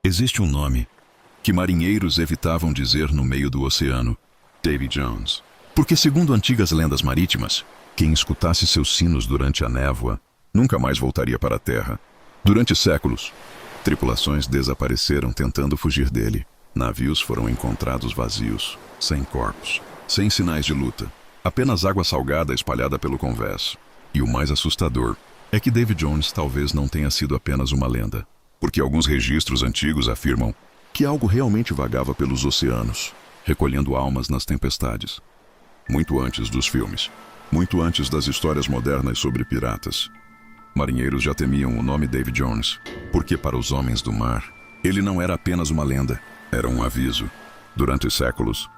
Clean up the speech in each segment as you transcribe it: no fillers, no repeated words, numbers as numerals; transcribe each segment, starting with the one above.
Existe um nome que marinheiros evitavam dizer no meio do oceano: Davy Jones. Porque, segundo antigas lendas marítimas, quem escutasse seus sinos durante a névoa nunca mais voltaria para a terra. Durante séculos, tripulações desapareceram tentando fugir dele. Navios foram encontrados vazios, sem corpos, sem sinais de luta, apenas água salgada espalhada pelo convés. E o mais assustador é que Davy Jones talvez não tenha sido apenas uma lenda, porque alguns registros antigos afirmam que algo realmente vagava pelos oceanos, recolhendo almas nas tempestades. Muito antes dos filmes, muito antes das histórias modernas sobre piratas, marinheiros já temiam o nome Davy Jones, porque para os homens do mar, ele não era apenas uma lenda, era um aviso. Durante séculos,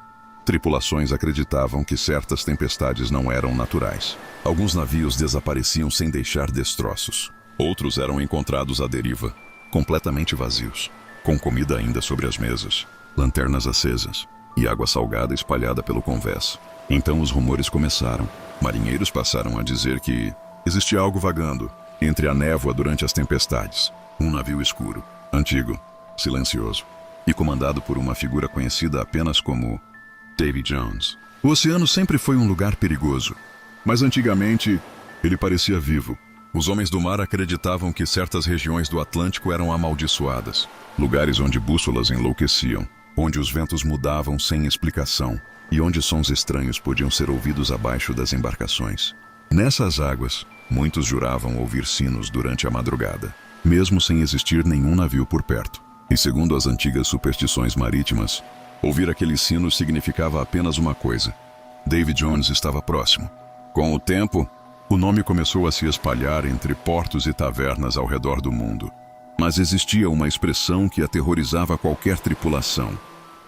tripulações acreditavam que certas tempestades não eram naturais. Alguns navios desapareciam sem deixar destroços. Outros eram encontrados à deriva, completamente vazios, com comida ainda sobre as mesas, lanternas acesas e água salgada espalhada pelo convés. Então os rumores começaram. Marinheiros passaram a dizer que existia algo vagando entre a névoa durante as tempestades. Um navio escuro, antigo, silencioso e comandado por uma figura conhecida apenas como Davy Jones. O oceano sempre foi um lugar perigoso, mas antigamente ele parecia vivo. Os homens do mar acreditavam que certas regiões do Atlântico eram amaldiçoadas, lugares onde bússolas enlouqueciam, onde os ventos mudavam sem explicação e onde sons estranhos podiam ser ouvidos abaixo das embarcações. Nessas águas, muitos juravam ouvir sinos durante a madrugada, mesmo sem existir nenhum navio por perto. E segundo as antigas superstições marítimas, ouvir aqueles sinos significava apenas uma coisa: Davy Jones estava próximo. Com o tempo, o nome começou a se espalhar entre portos e tavernas ao redor do mundo. Mas existia uma expressão que aterrorizava qualquer tripulação: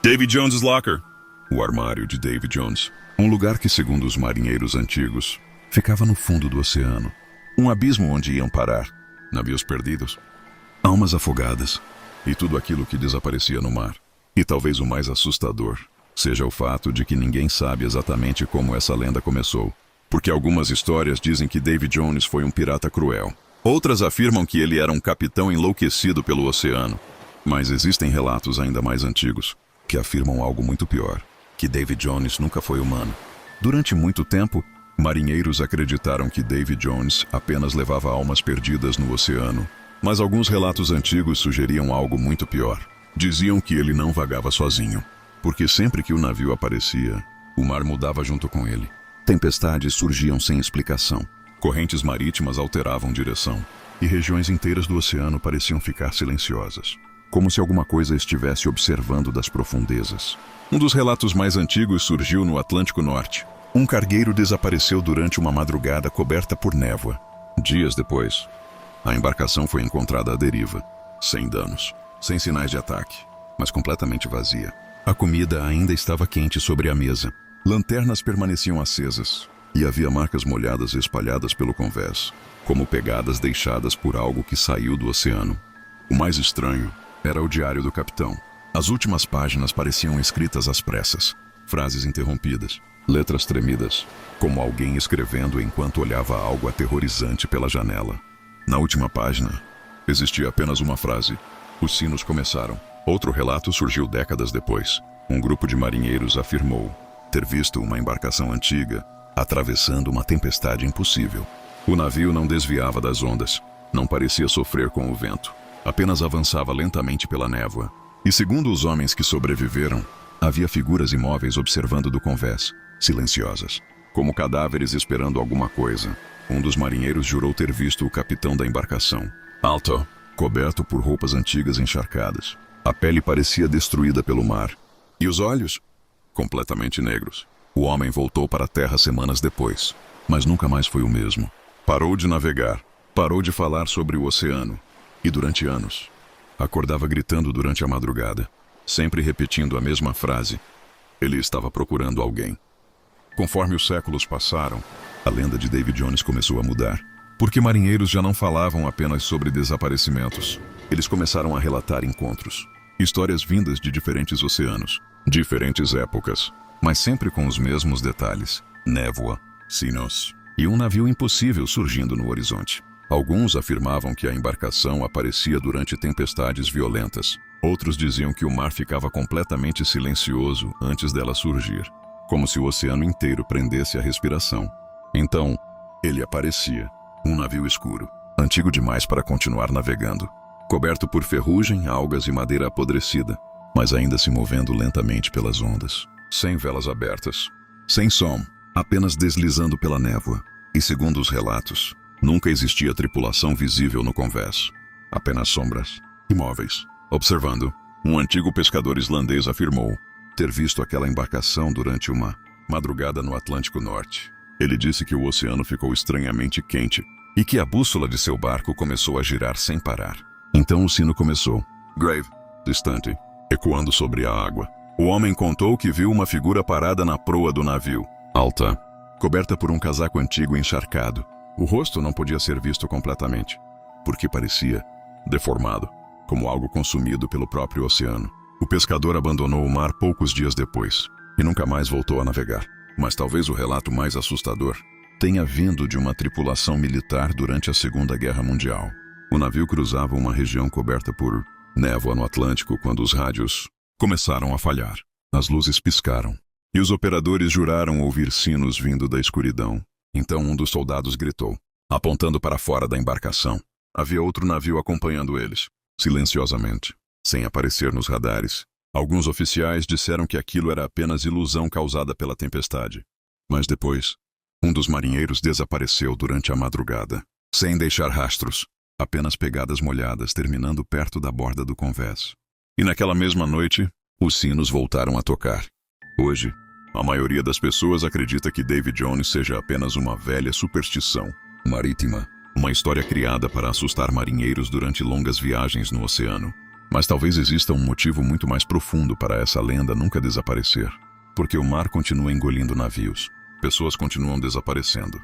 Davy Jones' Locker. O armário de Davy Jones. Um lugar que, segundo os marinheiros antigos, ficava no fundo do oceano. Um abismo onde iam parar navios perdidos, almas afogadas e tudo aquilo que desaparecia no mar. E talvez o mais assustador seja o fato de que ninguém sabe exatamente como essa lenda começou. Porque algumas histórias dizem que Davy Jones foi um pirata cruel. Outras afirmam que ele era um capitão enlouquecido pelo oceano. Mas existem relatos ainda mais antigos que afirmam algo muito pior: que Davy Jones nunca foi humano. Durante muito tempo, marinheiros acreditaram que Davy Jones apenas levava almas perdidas no oceano. Mas alguns relatos antigos sugeriam algo muito pior. Diziam que ele não vagava sozinho, porque sempre que o navio aparecia, o mar mudava junto com ele. Tempestades surgiam sem explicação. Correntes marítimas alteravam direção, e regiões inteiras do oceano pareciam ficar silenciosas, como se alguma coisa estivesse observando das profundezas. Um dos relatos mais antigos surgiu no Atlântico Norte. Um cargueiro desapareceu durante uma madrugada coberta por névoa. Dias depois, a embarcação foi encontrada à deriva, sem danos, sem sinais de ataque, mas completamente vazia. A comida ainda estava quente sobre a mesa. Lanternas permaneciam acesas, e havia marcas molhadas espalhadas pelo convés, como pegadas deixadas por algo que saiu do oceano. O mais estranho era o diário do capitão. As últimas páginas pareciam escritas às pressas, frases interrompidas, letras tremidas, como alguém escrevendo enquanto olhava algo aterrorizante pela janela. Na última página, existia apenas uma frase: os sinos começaram. Outro relato surgiu décadas depois. Um grupo de marinheiros afirmou ter visto uma embarcação antiga atravessando uma tempestade impossível. O navio não desviava das ondas, não parecia sofrer com o vento, apenas avançava lentamente pela névoa. E segundo os homens que sobreviveram, havia figuras imóveis observando do convés, silenciosas, como cadáveres esperando alguma coisa. Um dos marinheiros jurou ter visto o capitão da embarcação, alto, coberto por roupas antigas encharcadas. A pele parecia destruída pelo mar. E os olhos? Completamente negros. O homem voltou para a terra semanas depois, mas nunca mais foi o mesmo. Parou de navegar, parou de falar sobre o oceano. E durante anos, acordava gritando durante a madrugada, sempre repetindo a mesma frase: ele estava procurando alguém. Conforme os séculos passaram, a lenda de Davy Jones começou a mudar, porque marinheiros já não falavam apenas sobre desaparecimentos. Eles começaram a relatar encontros, histórias vindas de diferentes oceanos, diferentes épocas, mas sempre com os mesmos detalhes: névoa, sinos e um navio impossível surgindo no horizonte. Alguns afirmavam que a embarcação aparecia durante tempestades violentas. Outros diziam que o mar ficava completamente silencioso antes dela surgir, como se o oceano inteiro prendesse a respiração. Então, ele aparecia, um navio escuro, antigo demais para continuar navegando, coberto por ferrugem, algas e madeira apodrecida, mas ainda se movendo lentamente pelas ondas, sem velas abertas, sem som, apenas deslizando pela névoa. E segundo os relatos, nunca existia tripulação visível no convés, apenas sombras, imóveis. Observando, um antigo pescador islandês afirmou ter visto aquela embarcação durante uma madrugada no Atlântico Norte. Ele disse que o oceano ficou estranhamente quente e que a bússola de seu barco começou a girar sem parar. Então o sino começou. Grave, distante, ecoando sobre a água. O homem contou que viu uma figura parada na proa do navio, alta, coberta por um casaco antigo encharcado. O rosto não podia ser visto completamente, porque parecia deformado, como algo consumido pelo próprio oceano. O pescador abandonou o mar poucos dias depois e nunca mais voltou a navegar. Mas talvez o relato mais assustador tenha vindo de uma tripulação militar durante a Segunda Guerra Mundial. O navio cruzava uma região coberta por névoa no Atlântico quando os rádios começaram a falhar. As luzes piscaram e os operadores juraram ouvir sinos vindo da escuridão. Então um dos soldados gritou, apontando para fora da embarcação. Havia outro navio acompanhando eles, silenciosamente, sem aparecer nos radares. Alguns oficiais disseram que aquilo era apenas ilusão causada pela tempestade. Mas depois, um dos marinheiros desapareceu durante a madrugada, sem deixar rastros, apenas pegadas molhadas terminando perto da borda do convés. E naquela mesma noite, os sinos voltaram a tocar. Hoje, a maioria das pessoas acredita que Davy Jones seja apenas uma velha superstição marítima, uma história criada para assustar marinheiros durante longas viagens no oceano. Mas talvez exista um motivo muito mais profundo para essa lenda nunca desaparecer. Porque o mar continua engolindo navios, pessoas continuam desaparecendo.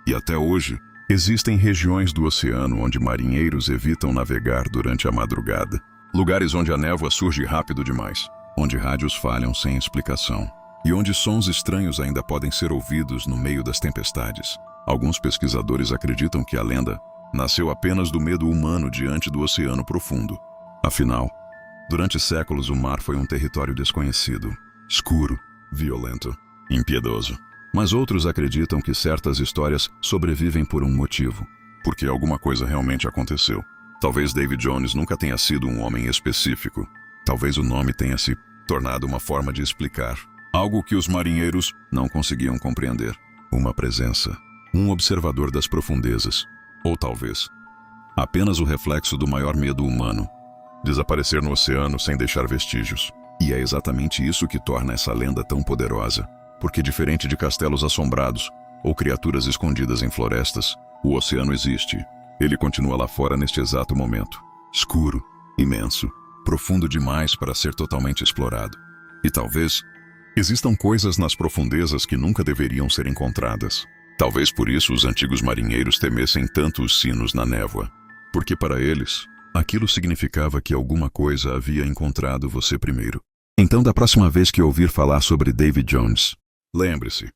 E até hoje, existem regiões do oceano onde marinheiros evitam navegar durante a madrugada. Lugares onde a névoa surge rápido demais, onde rádios falham sem explicação, e onde sons estranhos ainda podem ser ouvidos no meio das tempestades. Alguns pesquisadores acreditam que a lenda nasceu apenas do medo humano diante do oceano profundo. Afinal, durante séculos o mar foi um território desconhecido, escuro, violento, impiedoso. Mas outros acreditam que certas histórias sobrevivem por um motivo, porque alguma coisa realmente aconteceu. Talvez Davy Jones nunca tenha sido um homem específico. Talvez o nome tenha se tornado uma forma de explicar algo que os marinheiros não conseguiam compreender. Uma presença, um observador das profundezas, ou talvez apenas o reflexo do maior medo humano, desaparecer no oceano sem deixar vestígios. E é exatamente isso que torna essa lenda tão poderosa, porque diferente de castelos assombrados ou criaturas escondidas em florestas, o oceano existe. Ele continua lá fora neste exato momento, escuro, imenso, profundo demais para ser totalmente explorado. E talvez existam coisas nas profundezas que nunca deveriam ser encontradas. Talvez por isso os antigos marinheiros temessem tanto os sinos na névoa, porque para eles, aquilo significava que alguma coisa havia encontrado você primeiro. Então, da próxima vez que ouvir falar sobre Davy Jones, lembre-se,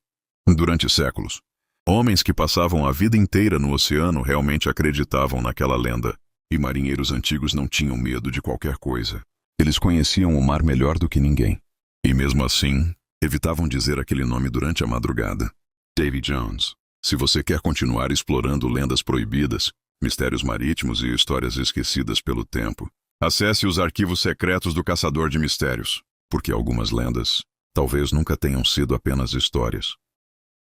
durante séculos, homens que passavam a vida inteira no oceano realmente acreditavam naquela lenda, e marinheiros antigos não tinham medo de qualquer coisa. Eles conheciam o mar melhor do que ninguém. E mesmo assim, evitavam dizer aquele nome durante a madrugada. Davy Jones. Se você quer continuar explorando lendas proibidas, mistérios marítimos e histórias esquecidas pelo tempo, acesse os arquivos secretos do Caçador de Mistérios, porque algumas lendas talvez nunca tenham sido apenas histórias.